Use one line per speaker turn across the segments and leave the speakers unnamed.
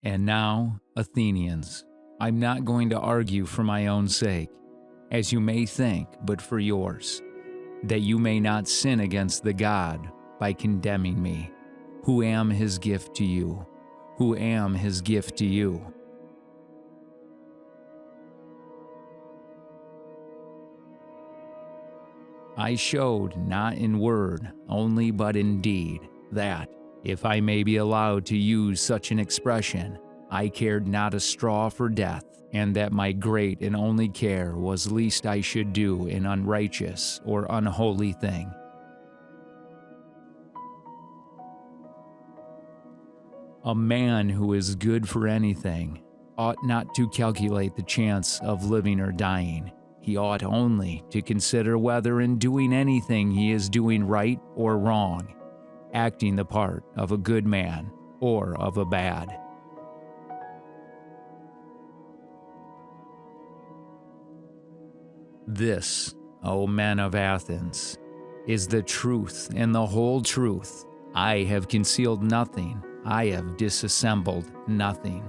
And now, Athenians, I'm not going to argue for my own sake, as you may think, but for yours, that you may not sin against the God by condemning me, who am his gift to you, who am his gift to you. I showed not in word only but in deed, that, if I may be allowed to use such an expression, I cared not a straw for death, and that my great and only care was lest I should do an unrighteous or unholy thing. A man who is good for anything ought not to calculate the chance of living or dying. He ought only to consider whether in doing anything he is doing right or wrong, acting the part of a good man or of a bad. This, O men of Athens, is the truth and the whole truth. I have concealed nothing, I have dissembled nothing.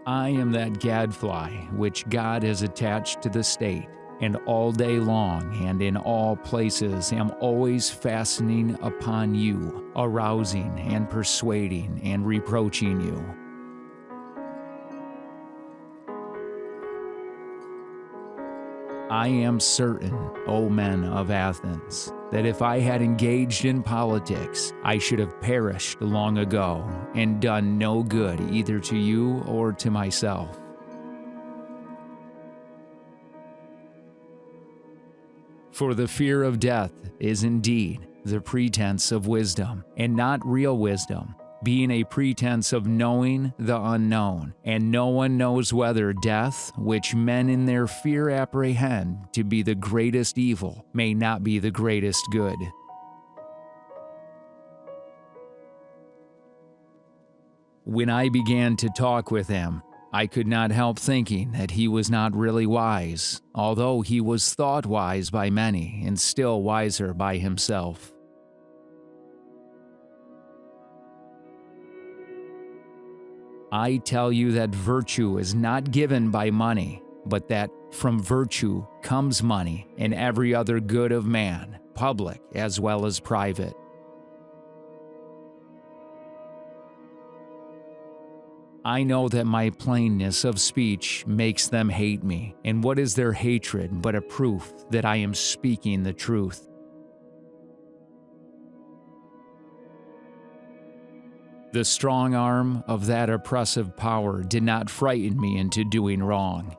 I am that gadfly which God has attached to the state, and all day long and in all places am always fastening upon you, arousing and persuading and reproaching you. I am certain, O men of Athens, that if I had engaged in politics, I should have perished long ago and done no good either to you or to myself. For the fear of death is indeed the pretense of wisdom, and not real wisdom, being a pretense of knowing the unknown, and no one knows whether death, which men in their fear apprehend to be the greatest evil, may not be the greatest good. When I began to talk with him, I could not help thinking that he was not really wise, although he was thought wise by many and still wiser by himself. I tell you that virtue is not given by money, but that from virtue comes money and every other good of man, public as well as private. I know that my plainness of speech makes them hate me, and what is their hatred but a proof that I am speaking the truth? The strong arm of that oppressive power did not frighten me into doing wrong.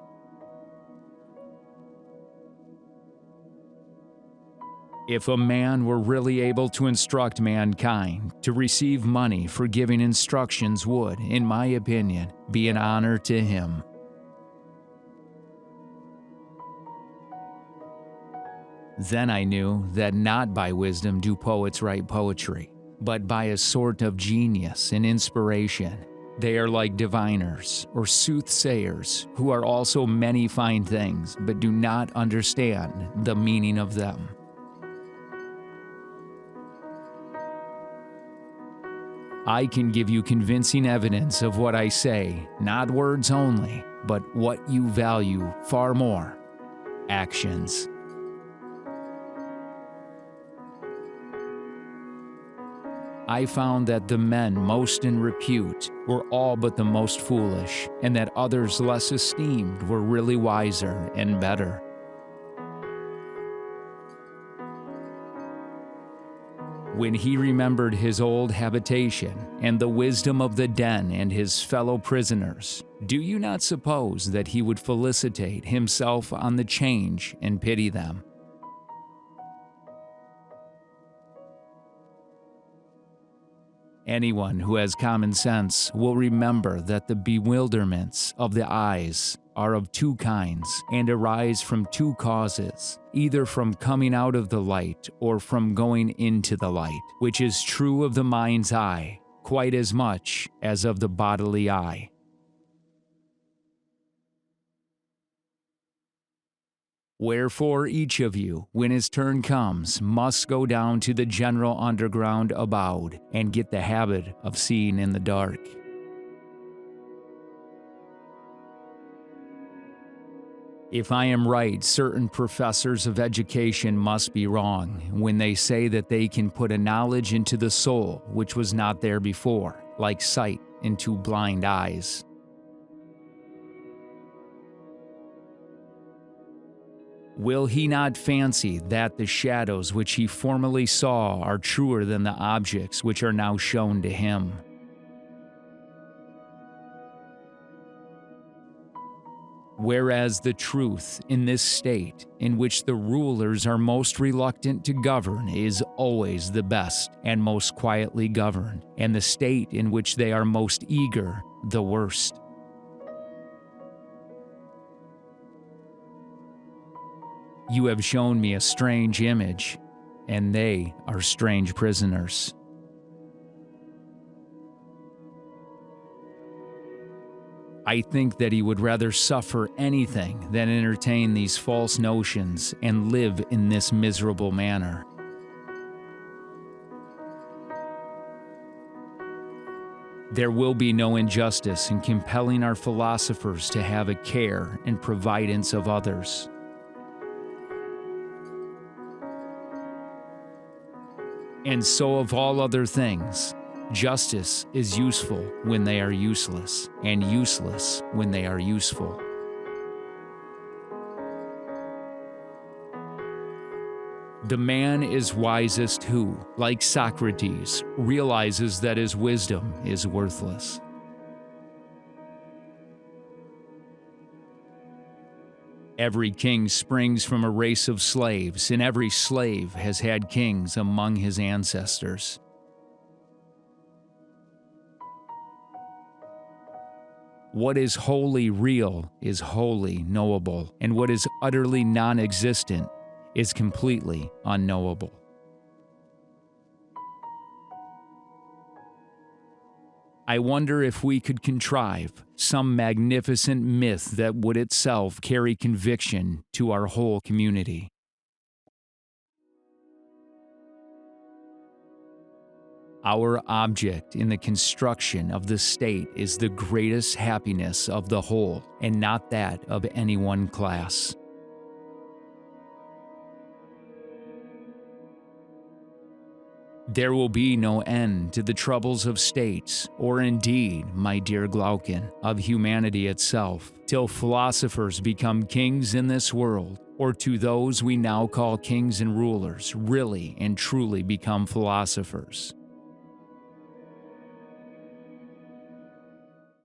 If a man were really able to instruct mankind, to receive money for giving instructions would, in my opinion, be an honor to him. Then I knew that not by wisdom do poets write poetry, but by a sort of genius and inspiration. They are like diviners or soothsayers, who are also many fine things, but do not understand the meaning of them. I can give you convincing evidence of what I say, not words only, but what you value far more, actions. I found that the men most in repute were all but the most foolish, and that others less esteemed were really wiser and better. When he remembered his old habitation and the wisdom of the den and his fellow prisoners, do you not suppose that he would felicitate himself on the change and pity them? Anyone who has common sense will remember that the bewilderments of the eyes are of two kinds and arise from two causes, either from coming out of the light or from going into the light, which is true of the mind's eye quite as much as of the bodily eye. Wherefore each of you, when his turn comes, must go down to the general underground abode and get the habit of seeing in the dark. If I am right, certain professors of education must be wrong when they say that they can put a knowledge into the soul which was not there before, like sight into blind eyes. Will he not fancy that the shadows which he formerly saw are truer than the objects which are now shown to him? Whereas the truth in this state, in which the rulers are most reluctant to govern, is always the best and most quietly governed, and the state in which they are most eager, the worst. You have shown me a strange image, and they are strange prisoners. I think that he would rather suffer anything than entertain these false notions and live in this miserable manner. There will be no injustice in compelling our philosophers to have a care and providence of others. And so of all other things, justice is useful when they are useless, and useless when they are useful. The man is wisest who, like Socrates, realizes that his wisdom is worthless. Every king springs from a race of slaves, and every slave has had kings among his ancestors. What is wholly real is wholly knowable, and what is utterly non-existent is completely unknowable. I wonder if we could contrive some magnificent myth that would itself carry conviction to our whole community. Our object in the construction of the state is the greatest happiness of the whole, and not that of any one class. There will be no end to the troubles of states, or indeed, my dear Glaucon, of humanity itself, till philosophers become kings in this world, or to those we now call kings and rulers really and truly become philosophers.